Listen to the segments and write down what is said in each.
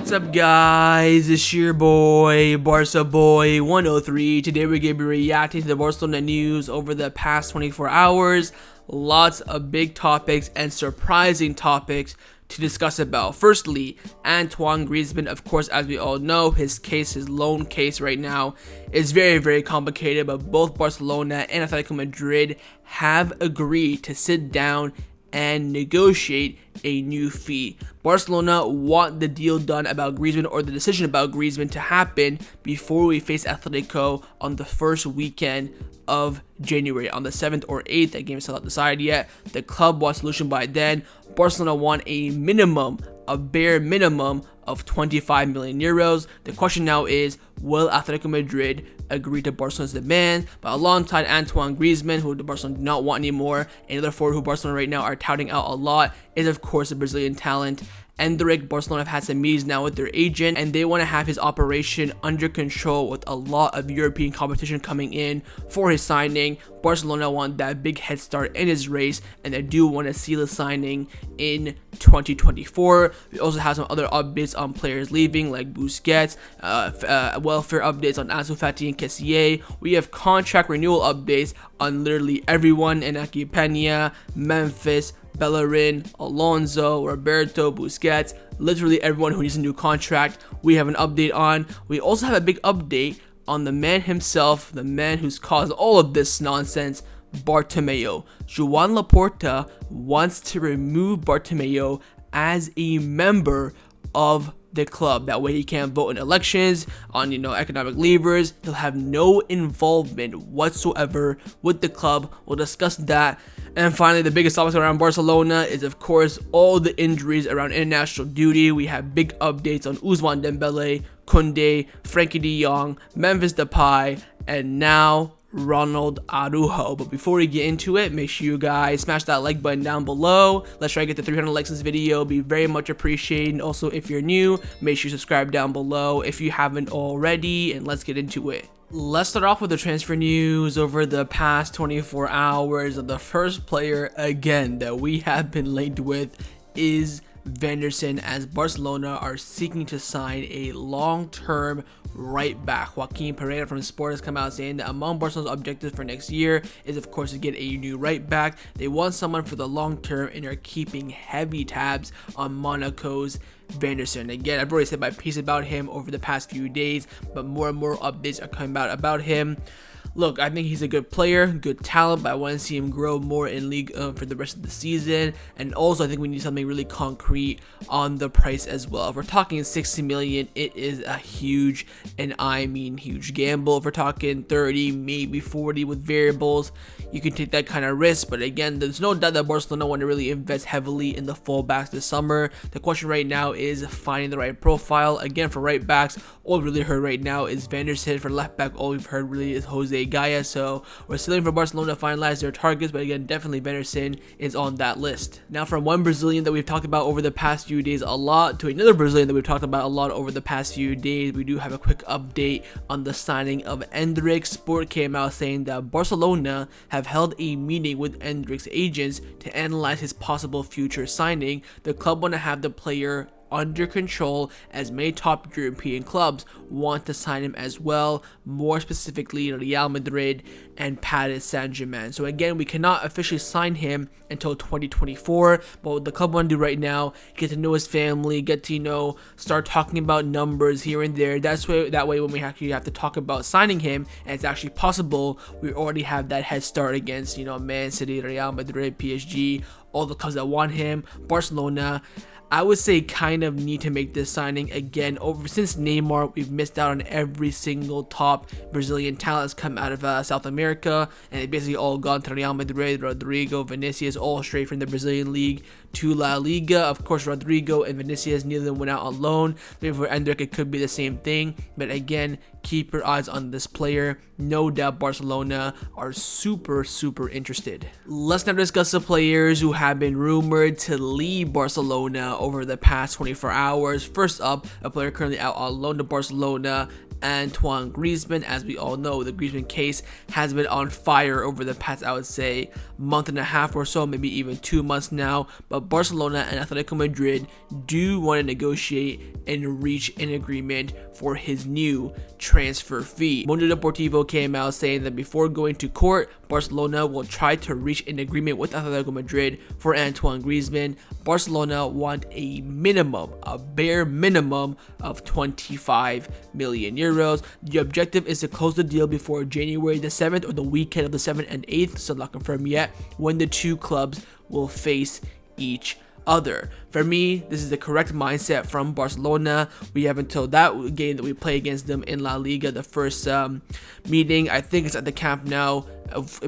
What's up, guys? It's your boy, Barca Boy 103. Today we're going to be reacting to the Barcelona news over the past 24 hours. Lots of big topics and surprising topics to discuss about. Firstly, Antoine Griezmann, of course, as we all know, his loan case right now is very complicated, but both Barcelona and Atletico Madrid have agreed to sit down and negotiate a new fee. Barcelona want the deal done about Griezmann, or the decision about Griezmann, to happen before we face Atletico on the first weekend of January, on the 7th or 8th. That game is still not decided yet. The club wants solution by then. Barcelona want a bare minimum of 25 million euros. The question now is, will Atletico Madrid agree to Barcelona's demand? But alongside Antoine Griezmann, who the Barcelona do not want anymore, another forward who Barcelona right now are touting out a lot is, of course, the Brazilian talent Endrick. Barcelona have had some meetings now with their agent, and they want to have his operation under control with a lot of European competition coming in for his signing. Barcelona want that big head start in his race, and they do want to seal the signing in 2024. We also have some other updates on players leaving, like Busquets, welfare updates on Ansu Fati and Kessie. We have contract renewal updates on literally everyone: Inaki Peña, Memphis, Bellerin, Alonso, Roberto, Busquets, literally everyone who needs a new contract we have an update on. We also have a big update on the man himself, the man who's caused all of this nonsense, Bartomeu. Joan Laporta wants to remove Bartomeu as a member of the club. That way he can't vote in elections, on economic levers. He'll have no involvement whatsoever with the club. We'll discuss that. And finally, the biggest topic around Barcelona is, of course, all the injuries around international duty. We have big updates on Ousmane Dembele, Koundé, Frenkie de Jong, Memphis Depay, and now Ronald Araujo. But before we get into it, make sure you guys smash that like button down below. Let's try to get to 300 likes in this video. It'll be very much appreciated. And also, if you're new, make sure you subscribe down below if you haven't already, and let's get into it. Let's start off with the transfer news over the past 24 hours. The first player, again, that we have been linked with is Vanderson, as Barcelona are seeking to sign a long-term right back. Joaquin Pereira from Sport has come out saying that among Barcelona's objectives for next year is, of course, to get a new right back. They want someone for the long term and are keeping heavy tabs on Monaco's Vanderson. Again, I've already said my piece about him over the past few days, but more and more updates are coming out about him. Look, I think he's a good player, good talent, but I want to see him grow more in league for the rest of the season. And also, I think we need something really concrete on the price as well. If we're talking 60 million, it is a huge, and I mean huge, gamble. If we're talking 30, maybe 40 with variables, you can take that kind of risk. But again, there's no doubt that Barcelona want to really invest heavily in the fullbacks this summer. The question right now is finding the right profile. Again, for right backs, all we really heard right now is Vanderson. For left back, all we've heard really is Jose Gaia. So we're still waiting for Barcelona to finalize their targets, but again, definitely Vanderson is on that list. Now, from one Brazilian that we've talked about over the past few days a lot to another Brazilian that we've talked about a lot over the past few days, we do have a quick update on the signing of Endrick. Sport came out saying that Barcelona have held a meeting with Endrick's agents to analyze his possible future signing. The club want to have the player under control, as many top European clubs want to sign him as well, more specifically Real Madrid and Paris Saint-Germain. So again, we cannot officially sign him until 2024, but what the club want to do right now, get to know his family, get to start talking about numbers here and there. That way when we actually have to talk about signing him and it's actually possible, we already have that head start against Man City, Real Madrid, PSG, all the clubs that want him. Barcelona, I would say, kind of need to make this signing again. Since Neymar, we've missed out on every single top Brazilian talent that's come out of South America, and they basically all gone to Real Madrid. Rodrigo, Vinicius, all straight from the Brazilian league to La Liga. Of course, Rodrigo and Vinicius, neither of them went out on loan. Maybe for Endrick, it could be the same thing. But again, keep your eyes on this player. No doubt Barcelona are super interested. Let's now discuss the players who have been rumored to leave Barcelona over the past 24 hours. First up, a player currently out on loan to Barcelona, Antoine Griezmann. As we all know, the Griezmann case has been on fire over the past, I would say, month and a half or so, maybe even 2 months now. But Barcelona and Atletico Madrid do want to negotiate and reach an agreement for his new transfer fee. Mundo Deportivo came out saying that before going to court, Barcelona will try to reach an agreement with Atletico Madrid for Antoine Griezmann. Barcelona want a minimum, a bare minimum of 25 million euros. The objective is to close the deal before January the 7th or the weekend of the 7th and 8th, so not confirmed yet, when the two clubs will face each other. For me, this is the correct mindset from Barcelona. We have until that game that we play against them in La Liga, the first meeting. I think it's at the Camp Nou.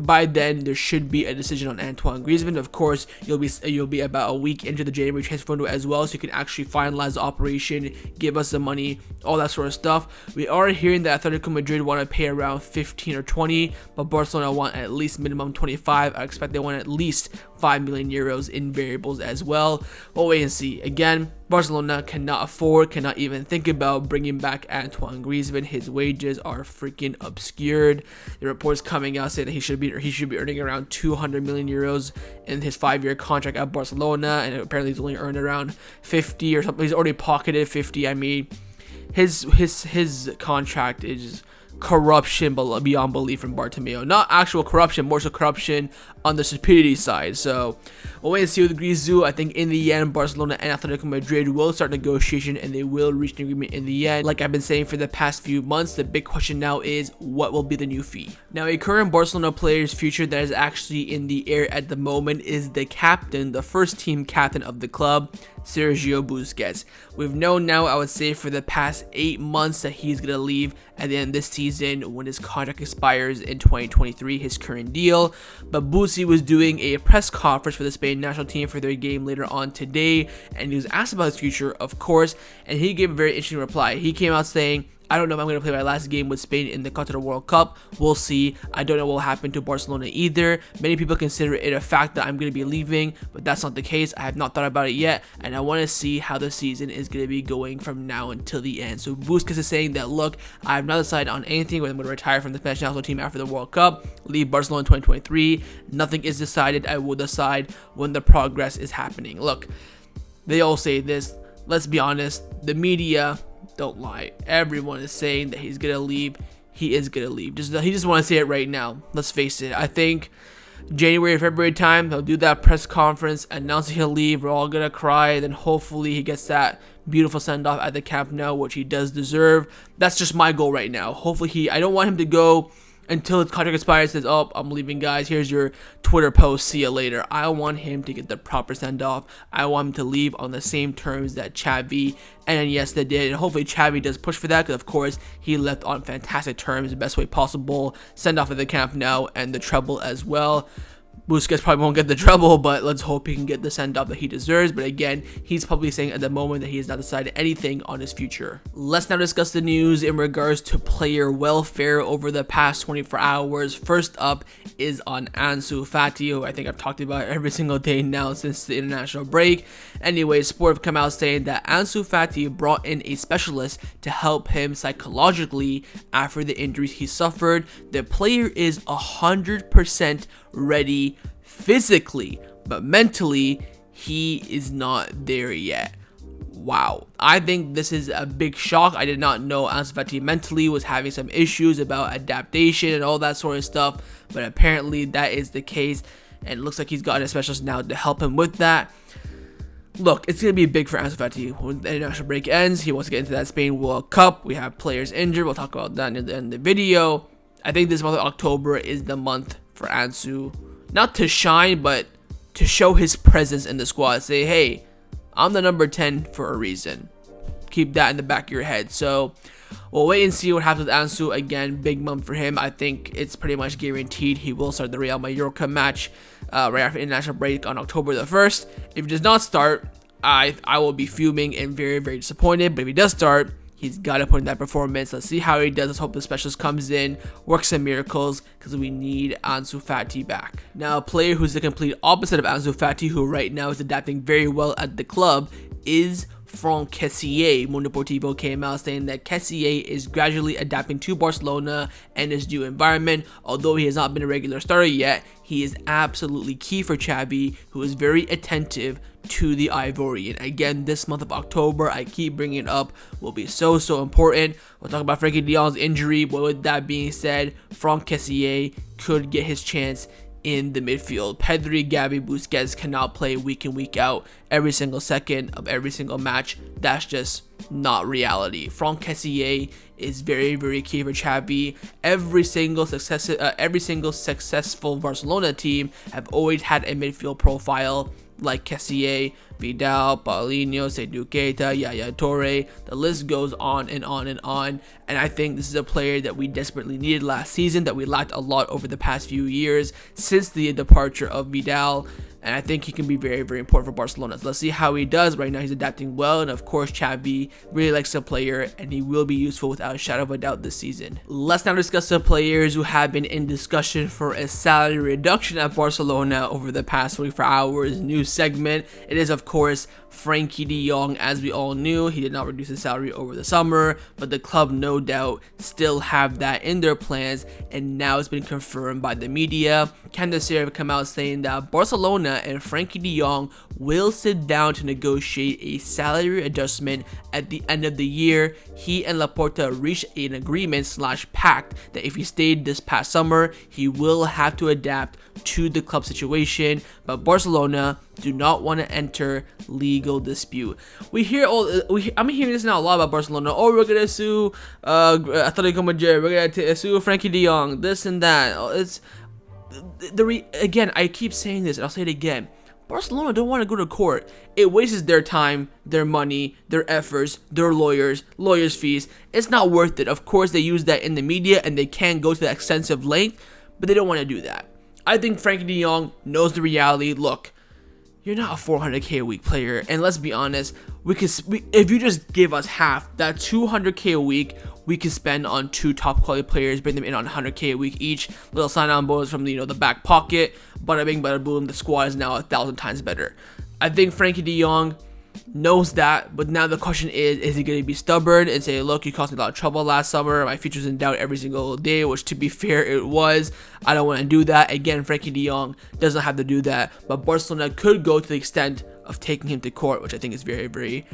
By then, there should be a decision on Antoine Griezmann. Of course, you'll be about a week into the January transfer window as well, so you can actually finalize the operation, give us the money, all that sort of stuff. We are hearing that Atletico Madrid want to pay around 15 or 20, but Barcelona want at least minimum 25. I expect they want at least 5 million euros in variables as well. We'll wait and see. Again, Barcelona cannot even think about bringing back Antoine Griezmann. His wages are freaking obscured. The reports coming out say that he should be earning around 200 million euros in his 5-year contract at Barcelona, and apparently he's only earned around 50 or something. He's already pocketed 50. I mean, his contract is corruption beyond belief from Bartomeu. Not actual corruption, more so corruption on the stupidity side. So we'll wait and see with Griezmann. I think in the end, Barcelona and Atletico Madrid will start negotiation and they will reach an agreement in the end. Like I've been saying for the past few months, the big question now is what will be the new fee. Now, a current Barcelona player's future that is actually in the air at the moment is the captain, the first team captain of the club, Sergio Busquets. We've known now, I would say, for the past 8 months that he's going to leave at the end of this season when his contract expires in 2023, his current deal. But Busquets was doing a press conference for the Spain national team for their game later on today, and he was asked about his future, of course, and he gave a very interesting reply. He came out saying, "I don't know if I'm going to play my last game with Spain in the Qatar World Cup. We'll see. I don't know what will happen to Barcelona either. Many people consider it a fact that I'm going to be leaving, but that's not the case. I have not thought about it yet, and I want to see how the season is going to be going from now until the end." So Busquets is saying that, look, I have not decided on anything, whether I'm going to retire from the Spanish national team after the World Cup, leave Barcelona in 2023. Nothing is decided. I will decide when the progress is happening. Look, they all say this. Let's be honest. The media don't lie. Everyone is saying that he's gonna leave. He is gonna leave. He just want to say it right now. Let's face it. I think January or February time, he'll do that press conference, announce he'll leave. We're all gonna cry. Then hopefully he gets that beautiful send off at the Camp Nou, which he does deserve. That's just my goal right now. Hopefully I don't want him to go until his contract expires, says, "Oh, I'm leaving, guys. Here's your Twitter post. See you later." I want him to get the proper send-off. I want him to leave on the same terms that Xavi and Iniesta did. And hopefully Xavi does push for that, because, of course, he left on fantastic terms, the best way possible. Send off at the Camp Nou and the treble as well. Busquets probably won't get the treble, but let's hope he can get the send-off that he deserves. But again, he's probably saying at the moment that he has not decided anything on his future. Let's now discuss the news in regards to player welfare over the past 24 hours. First up is on Ansu Fati, who I think I've talked about every single day now since the international break. Anyway, Sport have come out saying that Ansu Fati brought in a specialist to help him psychologically after the injuries he suffered. The player is 100% ready physically, but mentally he is not there yet. Wow, I think this is a big shock. I did not know Ansu Fati mentally was having some issues about adaptation and all that sort of stuff, but apparently that is the case, and it looks like he's gotten a specialist now to help him with that. Look, it's going to be big for Ansu Fati. When the international break ends, he wants to get into that Spain World Cup. We have players injured. We'll talk about that in the video. I think this month of October is the month for Ansu, not to shine, but to show his presence in the squad. Say, hey, I'm the number 10 for a reason. Keep that in the back of your head. So we'll wait and see what happens with Ansu. Again, big month for him. I think it's pretty much guaranteed he will start the Real Mallorca match right after international break on October the 1st. If he does not start, I will be fuming and very, very disappointed. But if he does start, he's got to put in that performance. Let's see how he does. Let's hope the specialist comes in, works some miracles, because we need Ansu Fati back. Now, a player who's the complete opposite of Ansu Fati, who right now is adapting very well at the club, is Franck Kessie. Mundo Deportivo came out saying that Kessie is gradually adapting to Barcelona and his new environment. Although he has not been a regular starter yet, he is absolutely key for Xavi, who is very attentive to the Ivorian. Again, this month of October, I keep bringing it up, will be so important. We'll talk about Frenkie de Jong's injury, but with that being said, Franck Kessie could get his chance in the midfield. Pedri, Gavi, Busquets cannot play week in, week out, every single second of every single match. That's just not reality. Franck Kessie is very key for Xavi. Every single successful Barcelona team have always had a midfield profile like Kessie, Vidal, Paulinho, Seydou Keita, Yaya Touré. The list goes on and on and on. And I think this is a player that we desperately needed last season, that we lacked a lot over the past few years since the departure of Vidal. And I think he can be very important for Barcelona. So let's see how he does. Right now he's adapting well, and of course Xavi really likes the player, and he will be useful without a shadow of a doubt this season. Let's now discuss the players who have been in discussion for a salary reduction at Barcelona over the past 24 hours. New segment. It is of course Frenkie de Jong. As we all knew, he did not reduce his salary over the summer, but the club no doubt still have that in their plans, and now it's been confirmed by the media. Candace have come out saying that Barcelona and Frenkie de Jong will sit down to negotiate a salary adjustment at the end of the year. He and Laporta reached an agreement / pact that if he stayed this past summer, he will have to adapt to the club situation, but Barcelona do not want to enter legal dispute. I'm hearing this now a lot about Barcelona. Oh, we're gonna sue Atletico Madrid, we're gonna sue Frenkie de Jong, this and that. It's again, I keep saying this and I'll say it again. Barcelona don't want to go to court. It wastes their time, their money, their efforts, their lawyers' fees. It's not worth it. Of course, they use that in the media and they can go to that extensive length, but they don't want to do that. I think Frenkie de Jong knows the reality. Look, you're not a 400k a week player, and let's be honest, if you just give us half that 200k a week, we could spend on 2 top quality players, bring them in on 100k a week each. Little sign-on bonus from the back pocket. Bada bing, bada boom. The squad is now 1,000 times better. I think Frenkie de Jong knows that, but now the question is he going to be stubborn and say, look, you caused me a lot of trouble last summer, my future's in doubt every single day, which to be fair it was. I don't want to do that. Again, Frenkie de Jong doesn't have to do that, but Barcelona could go to the extent of taking him to court, which I think is very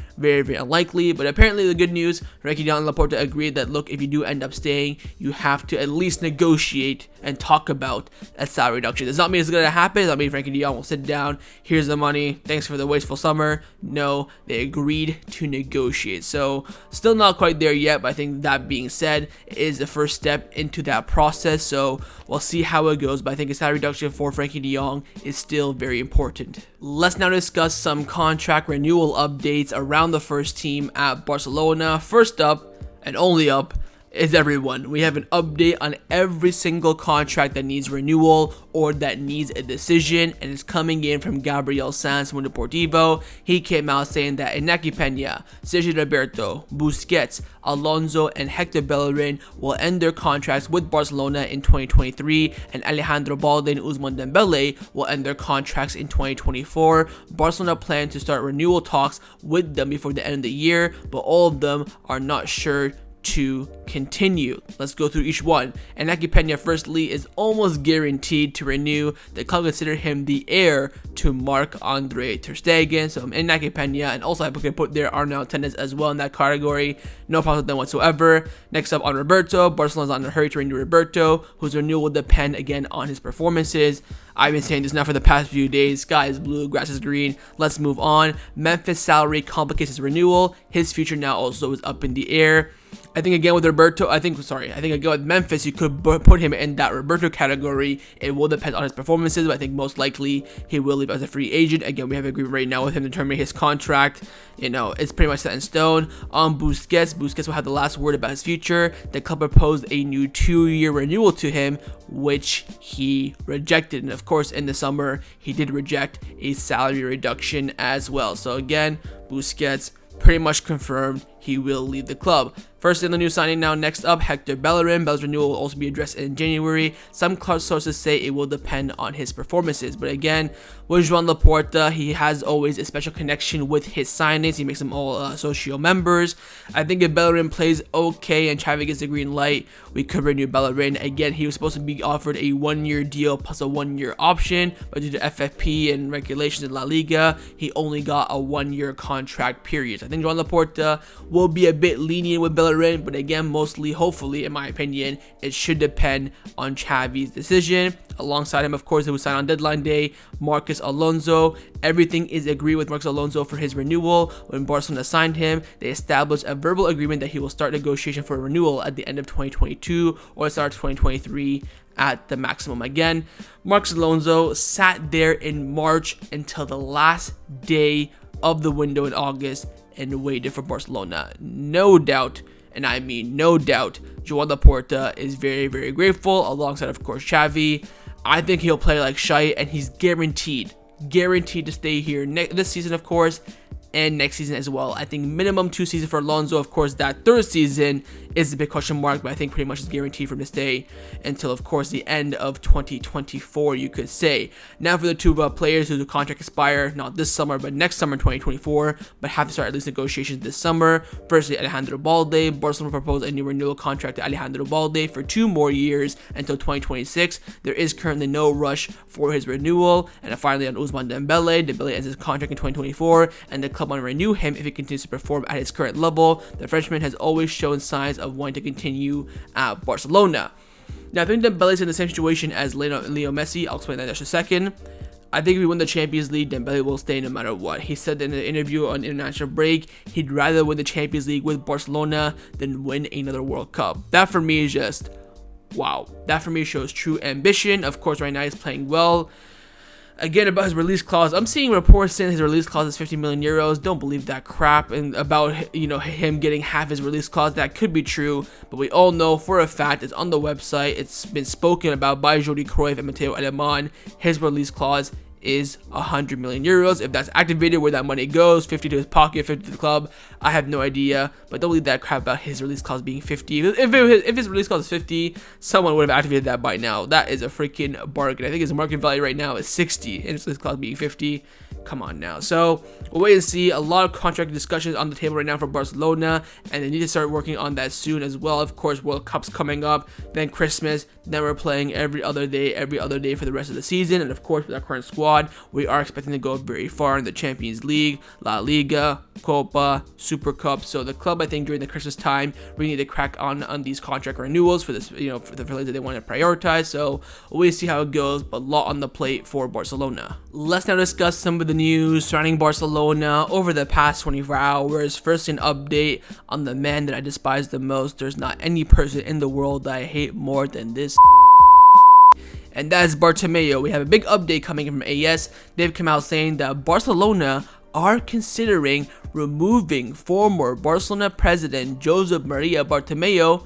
unlikely. But apparently the good news, Frenkie de Jong and Laporta agreed that, look, if you do end up staying, you have to at least negotiate and talk about a salary reduction. Does not mean it's going to happen. Does not mean Frenkie de Jong will sit down, here's the money, thanks for the wasteful summer. No, they agreed to negotiate. So still not quite there yet, but I think that being said, it is the first step into that process. So we'll see how it goes, but I think a salary reduction for Frenkie de Jong is still very important. Let's now discuss some contract renewal updates around the first team at Barcelona. First up, and only up, is everyone. We have an update on every single contract that needs renewal or that needs a decision, and it's coming in from Gabriel Sanz from Deportivo. He came out saying that Iñaki Peña, Sergio Roberto, Busquets, Alonso, and Hector Bellerin will end their contracts with Barcelona in 2023, and Alejandro Balde and Ousmane Dembele will end their contracts in 2024. Barcelona plan to start renewal talks with them before the end of the year, but all of them are not sure to continue. Let's go through each one. Iñaki Peña, firstly, is almost guaranteed to renew. The club consider him the heir to Marc-Andre ter Stegen. So Iñaki Peña, and also I could put there Arnau Tenes as well in that category. No problem with them whatsoever. Next up on Roberto, Barcelona's not in a hurry to renew Roberto, whose renewal will depend again on his performances. I've been saying this now for the past few days. Sky is blue, grass is green. Let's move on. Memphis salary complicates his renewal. His future now also is up in the air. I think again with Roberto, I think again with Memphis, you could put him in that Roberto category. It will depend on his performances, but I think most likely he will leave as a free agent. Again, we have an agreement right now with him to terminate his contract. It's pretty much set in stone. On Busquets will have the last word about his future. The club proposed a new 2-year renewal to him, which he rejected. And of course, in the summer, he did reject a salary reduction as well. So again, Busquets pretty much confirmed he will leave the club. First in the new signing now, next up, Hector Bellerin. Bellerin's renewal will also be addressed in January. Some club sources say it will depend on his performances. But again, with Joan Laporta, he has always a special connection with his signings. He makes them all Socio members. I think if Bellerin plays okay and Xavi gets the green light, we could renew Bellerin. Again, he was supposed to be offered a 1-year deal plus a 1-year option, but due to FFP and regulations in La Liga, he only got a 1-year contract period. So I think Joan Laporta will be a bit lenient with Bellerin, but again, mostly, hopefully, in my opinion, it should depend on Xavi's decision. Alongside him, of course, who was signed on deadline day, Marcos Alonso. Everything is agreed with Marcos Alonso for his renewal. When Barcelona signed him, they established a verbal agreement that he will start negotiation for a renewal at the end of 2022 or start 2023 at the maximum. Again, Marcos Alonso sat there in March until the last day of the window in August and waited for Barcelona. No doubt, and I mean no doubt, Joan Laporta is very, very grateful, alongside, of course, Xavi. I think he'll play like shite, and he's guaranteed to stay here this season, of course, and next season as well. I think minimum 2 seasons for Alonso. Of course, that 3rd season is a big question mark, but I think pretty much is guaranteed for him to stay until, of course, the end of 2024, you could say. Now for the 2 players whose contract expire, not this summer, but next summer, 2024, but have to start at least negotiations this summer. Firstly, Alejandro Balde. Barcelona proposed a new renewal contract to Alejandro Balde for 2 more years until 2026. There is currently no rush for his renewal. And finally, on Ousmane Dembele. Dembele ends his contract in 2024, and the club want to renew him if he continues to perform at his current level. The Frenchman has always shown signs of wanting to continue at Barcelona. Now, I think Dembele is in the same situation as Leo Messi. I'll explain that in just a second. I think if we win the Champions League, Dembele will stay no matter what. He said in an interview on international break, he'd rather win the Champions League with Barcelona than win another World Cup. That for me is just, wow. That for me shows true ambition. Of course, right now he's playing well. Again, about his release clause, I'm seeing reports saying his release clause is 50 million euros. Don't believe that crap. And about, him getting half his release clause, that could be true. But we all know for a fact, it's on the website. It's been spoken about by Jordi Cruyff and Matteo Alemán. His release clause is 100 million euros. If that's activated, where that money goes, 50 to his pocket, 50 to the club, I have no idea. But don't believe that crap about his release clause being 50. If his release clause is 50, someone would have activated that by now. That is a freaking bargain. I think his market value right now is 60, and his release clause being 50. Come on now. So we'll wait and see. A lot of contract discussions on the table right now for Barcelona, and they need to start working on that soon as well. Of course, World Cup's coming up, then Christmas, then we're playing every other day for the rest of the season. And of course, with our current squad, we are expecting to go very far in the Champions League, La Liga, Copa, Super Cup. So the club, I think, during the Christmas time, we need to crack on these contract renewals for this, for the players that they want to prioritize. So we'll see how it goes, but a lot on the plate for Barcelona. Let's now discuss some of the news surrounding Barcelona over the past 24 hours. First, an update on the man that I despise the most. There's not any person in the world that I hate more than this, and that's Bartomeu. We have a big update coming from AS. They've come out saying that Barcelona are considering removing former Barcelona president Josep Maria Bartomeu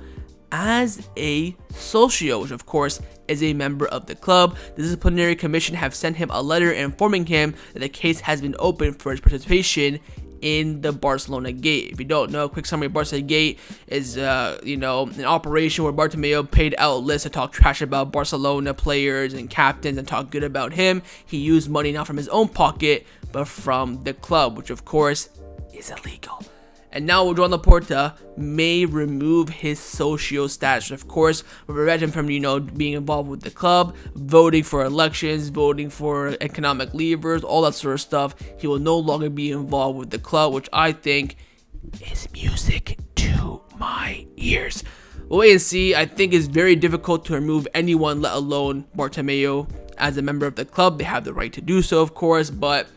as a socio, which of course is a member of the club. The disciplinary commission have sent him a letter informing him that the case has been opened for his participation in the Barcelona Gate. If you don't know, quick summary: Barcelona Gate is an operation where Bartomeu paid outlets to talk trash about Barcelona players and captains and talk good about him. He used money not from his own pocket but from the club, which of course is illegal. And now Joan Laporta may remove his socio status. Of course, will prevent him from, being involved with the club, voting for elections, voting for economic levers, all that sort of stuff. He will no longer be involved with the club, which I think is music to my ears. We'll wait and see. I think it's very difficult to remove anyone, let alone Bartomeu, as a member of the club. They have the right to do so, of course, but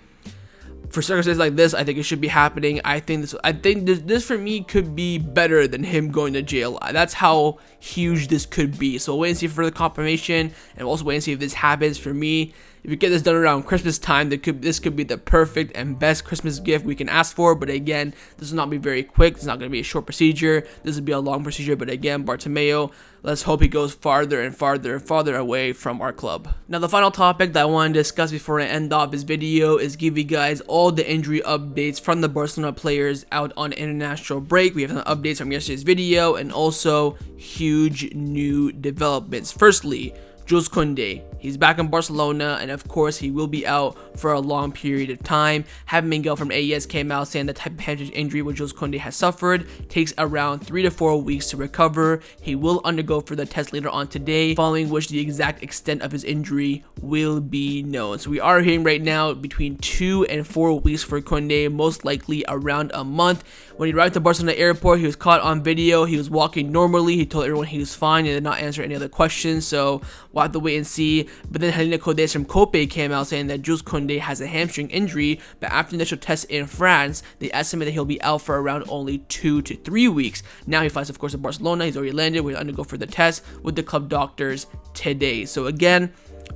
for circumstances like this, I think it should be happening. I think this for me could be better than him going to jail. That's how huge this could be. So we'll wait and see for further confirmation, and we'll also wait and see if this happens. For me, If you get this done around Christmas time, this could be the perfect and best Christmas gift we can ask for. But again, this will not be very quick. It's not going to be a short procedure. This will be a long procedure. But again, Bartomeu, let's hope he goes farther and farther and farther away from our club. Now, the final topic that I want to discuss before I end off this video is give you guys all the injury updates from the Barcelona players out on international break. We have some updates from yesterday's video and also huge new developments. Firstly, Jules Koundé, he's back in Barcelona, and of course he will be out for a long period of time. Having Miguel from AES came out saying the type of hamstring injury which Jules Koundé has suffered takes around 3 to 4 weeks to recover. He will undergo further tests later on today, following which the exact extent of his injury will be known. So we are hearing right now between 2 and 4 weeks for Koundé, most likely around a month. When he arrived at Barcelona airport, he was caught on video. He was walking normally. He told everyone he was fine and did not answer any other questions. So we'll have to wait and see. But then Helena Codes from Cope came out saying that Jules Koundé has a hamstring injury, but after initial tests in France, they estimate that he'll be out for around only 2 to 3 weeks. Now he flies, of course, to Barcelona. He's already landed. We'll undergo further tests with the club doctors today. So again,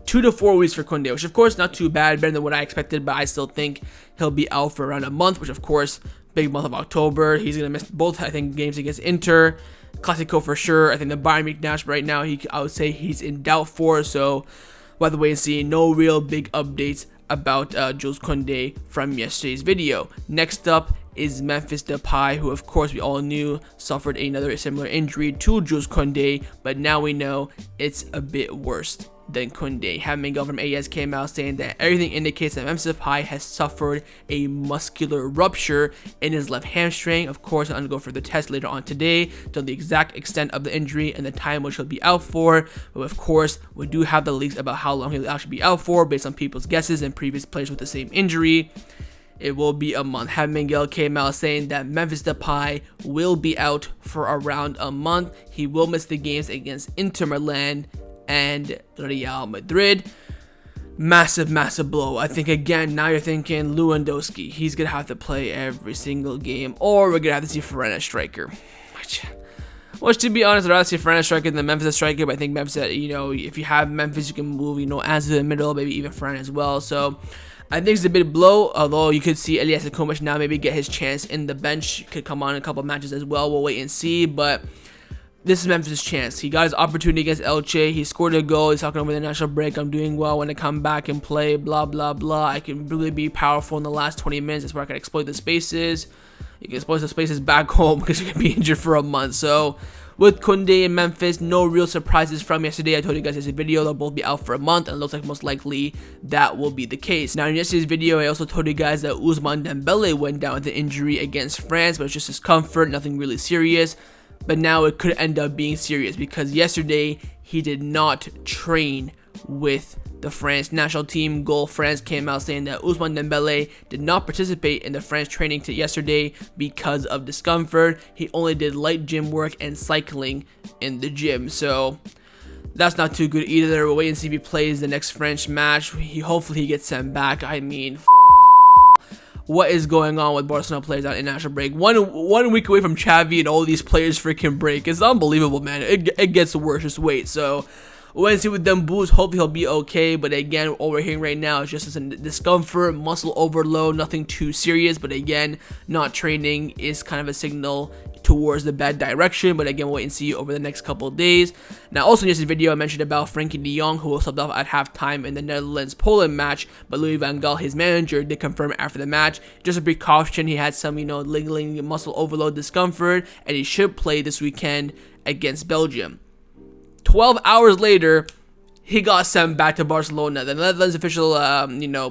2 to 4 weeks for Koundé, which of course not too bad, better than what I expected, but I still think he'll be out for around a month, which of course, big month of October. He's going to miss both, I think, games against Inter. Classico for sure. I think the Bayern Munich match right now, I would say he's in doubt for, so by the way, see, no real big updates about Jules Koundé from yesterday's video. Next up is Memphis Depay, who of course we all knew suffered another similar injury to Jules Koundé, but now we know it's a bit worse than Koundé. Miguel from AES came out saying that everything indicates that Memphis Depay has suffered a muscular rupture in his left hamstring. Of course, he'll undergo further tests later on today to the exact extent of the injury and the time which he'll be out for. But of course, we do have the leaks about how long he'll actually be out for based on people's guesses and previous players with the same injury. It will be a month. Miguel came out saying that Memphis Depay will be out for around a month. He will miss the games against Inter Milan and Real Madrid. Massive blow. I think again, now you're thinking Lewandowski. He's going to have to play every single game, or we're going to have to see Ferran as striker. Which to be honest, I'd rather see Ferran as striker than Memphis as striker, but I think Memphis, if you have Memphis, you can move, Ansu to the middle, maybe even Ferran as well. So I think it's a bit blow, although you could see Elias Akumash now maybe get his chance in the bench. Could come on in a couple matches as well. We'll wait and see, but this is Memphis' chance. He got his opportunity against Elche. He scored a goal. He's talking over the national break. I'm doing well when I come back and play, blah, blah, blah. I can really be powerful in the last 20 minutes. That's where I can exploit the spaces. You can exploit the spaces back home because you can be injured for a month. So with Koundé and Memphis, no real surprises from yesterday. I told you guys yesterday's video, they'll both be out for a month, and it looks like most likely that will be the case. Now, in yesterday's video, I also told you guys that Ousmane Dembele went down with an injury against France, but it's just discomfort, nothing really serious. But now it could end up being serious because yesterday he did not train with the France national team. Goal France came out saying that Ousmane Dembele did not participate in the France training yesterday because of discomfort. He only did light gym work and cycling in the gym. So that's not too good either. We'll wait and see if he plays the next French match. Hopefully he gets sent back. I mean, what is going on with Barcelona players on international break? One week away from Xavi and all these players freaking break. It's unbelievable, man. It gets worse. Just wait. So we'll wait and see with Dembouz. Hopefully he'll be okay. But again, all we're hearing right now is just some discomfort, muscle overload, nothing too serious. But again, not training is kind of a signal towards the bad direction. But again, we'll wait and see over the next couple of days. Now, also in this video, I mentioned about Frenkie de Jong, who was subbed off at halftime in the Netherlands-Poland match. But Louis van Gaal, his manager, did confirm after the match. Just a precaution, he had some, lingering muscle overload discomfort, and he should play this weekend against Belgium. 12 hours later, he got sent back to Barcelona. The Netherlands official,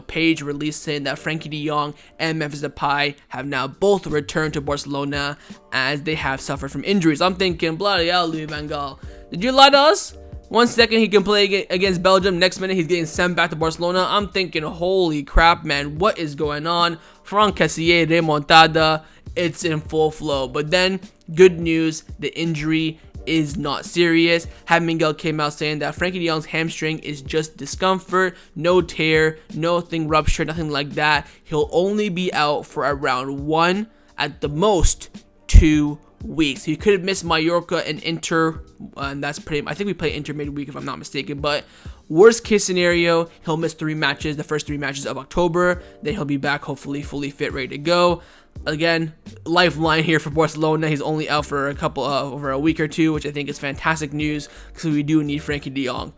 page released saying that Frenkie de Jong and Memphis Depay have now both returned to Barcelona as they have suffered from injuries. I'm thinking, bloody hell, Louis van Gaal, did you lie to us? 1 second he can play against Belgium, next minute he's getting sent back to Barcelona. I'm thinking, holy crap, man, what is going on? Franck Kessie remontada, it's in full flow. But then, good news, the injury is not serious. Miguel came out saying that Frenkie de Jong's hamstring is just discomfort, no tear, nothing ruptured, nothing like that. He'll only be out for around 1, at the most 2 weeks. He could have missed Mallorca and Inter, and that's I think we play Inter midweek if I'm not mistaken, but worst case scenario, he'll miss 3 matches, the first 3 matches of October. Then he'll be back, hopefully fully fit, ready to go. Again, lifeline here for Barcelona. He's only out for over a week or 2, which I think is fantastic news because we do need Frenkie de Jong.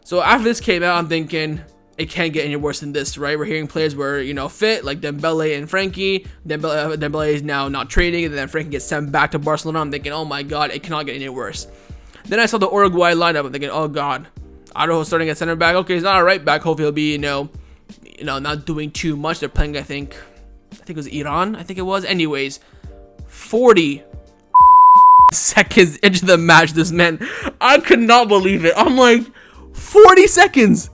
So after this came out, I'm thinking it can't get any worse than this, right? We're hearing players were, fit, like Dembele and Frenkie. Dembele is now not training, and then Frenkie gets sent back to Barcelona. I'm thinking, oh my god, it cannot get any worse. Then I saw the Uruguay lineup. I'm thinking, oh god, Araujo starting at center back. Okay, he's not a right back. Hopefully he'll be, not doing too much. They're playing, I think it was Iran. I think it was. Anyways, 40 seconds into the match, this man, I could not believe it. I'm like, 40 seconds.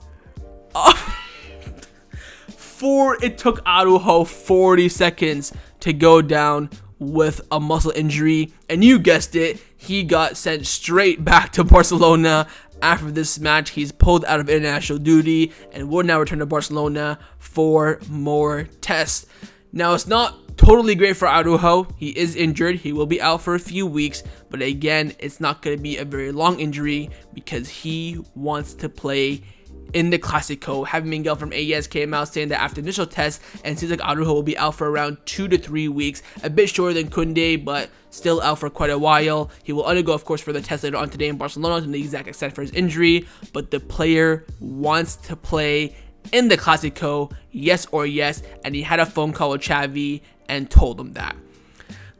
It took Araujo 40 seconds to go down with a muscle injury, and you guessed it, he got sent straight back to Barcelona. After this match, he's pulled out of international duty and will now return to Barcelona for more tests. Now, it's not totally great for Araujo. He is injured. He will be out for a few weeks, but again, it's not going to be a very long injury because he wants to play in the Clásico. Javi Miguel from AES came out saying that after initial tests, and seems like Araujo will be out for around 2 to 3 weeks, a bit shorter than Koundé, but still out for quite a while. He will undergo, of course, for the test later on today in Barcelona to the exact extent for his injury, but the player wants to play in the Clásico, yes or yes, and he had a phone call with Xavi and told him that.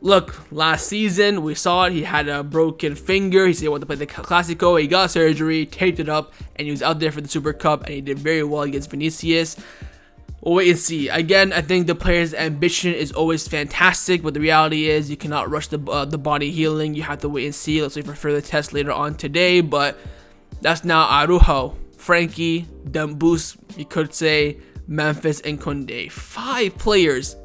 Look, last season, we saw it. He had a broken finger. He said he wanted to play the Clásico. He got surgery, taped it up, and he was out there for the Super Cup, and he did very well against Vinicius. We'll wait and see. Again, I think the player's ambition is always fantastic, but the reality is you cannot rush the body healing. You have to wait and see. Let's wait for further tests later on today, but that's now Araujo, Frenkie, Dembus, you could say, Memphis, and Koundé. 5 players.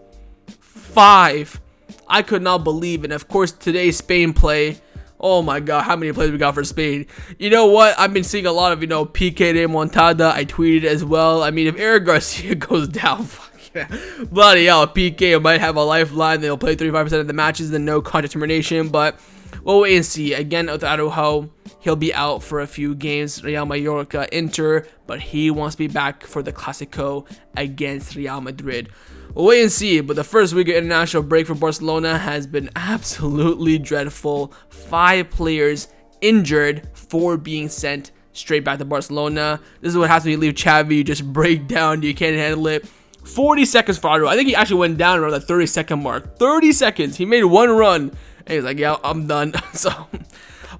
5. I could not believe it. And of course, today's Spain play. Oh my god, how many players we got for Spain? You know what? I've been seeing a lot of, Piqué de Montada. I tweeted as well. I mean, if Eric Garcia goes down, fuck yeah. Bloody hell, Piqué might have a lifeline. They'll play 35% of the matches, then no contract termination. But we'll wait and see. Again, with Araujo, he'll be out for a few games. Real Mallorca, Inter. But he wants to be back for the Clásico against Real Madrid. We'll wait and see, but the first week of international break for Barcelona has been absolutely dreadful. 5 players injured, 4 being sent straight back to Barcelona. This is what happens when you leave Xavi. You just break down, you can't handle it. 40 seconds for Araujo. I think he actually went down around the 30-second mark. 30 seconds. He made one run, and he's like, yeah, I'm done. So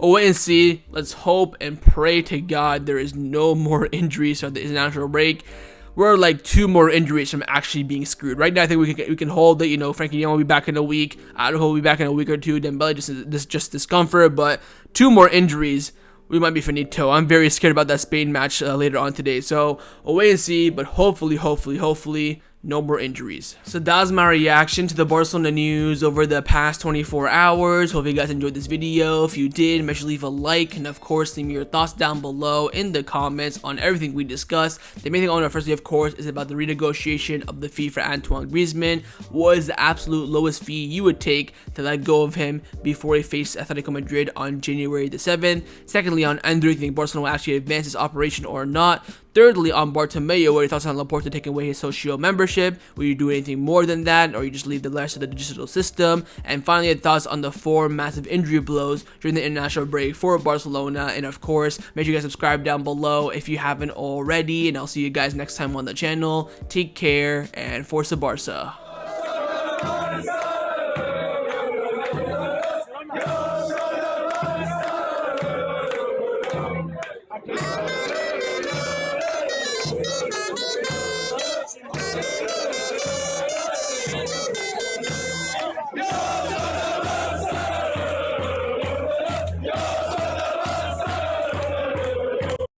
we'll wait and see. Let's hope and pray to God there is no more injuries for the international break. We're like 2 more injuries from actually being screwed. Right now, I think we can hold it. Frenkie de Jong will be back in a week. Araujo will be back in a week or 2. Dembele just discomfort, but 2 more injuries, we might be finito. I'm very scared about that Spain match later on today. So we'll wait and see, but hopefully, no more injuries. So that was my reaction to the Barcelona news over the past 24 hours. Hope you guys enjoyed this video. If you did, make sure to leave a like, and of course, leave me your thoughts down below in the comments on everything we discussed. The main thing I want to firstly, of course, is about the renegotiation of the fee for Antoine Griezmann. What is the absolute lowest fee you would take to let go of him before he faces Atletico Madrid on January the 7th? Secondly, on Endrick, do you think Barcelona will actually advance this operation or not? Thirdly, on Bartomeu, what are your thoughts on Laporta taking away his Socio membership? Will you do anything more than that, or you just leave the rest of the digital system? And finally, your thoughts on the 4 massive injury blows during the international break for Barcelona. And of course, make sure you guys subscribe down below if you haven't already. And I'll see you guys next time on the channel. Take care, and Forza Barca. Yeah.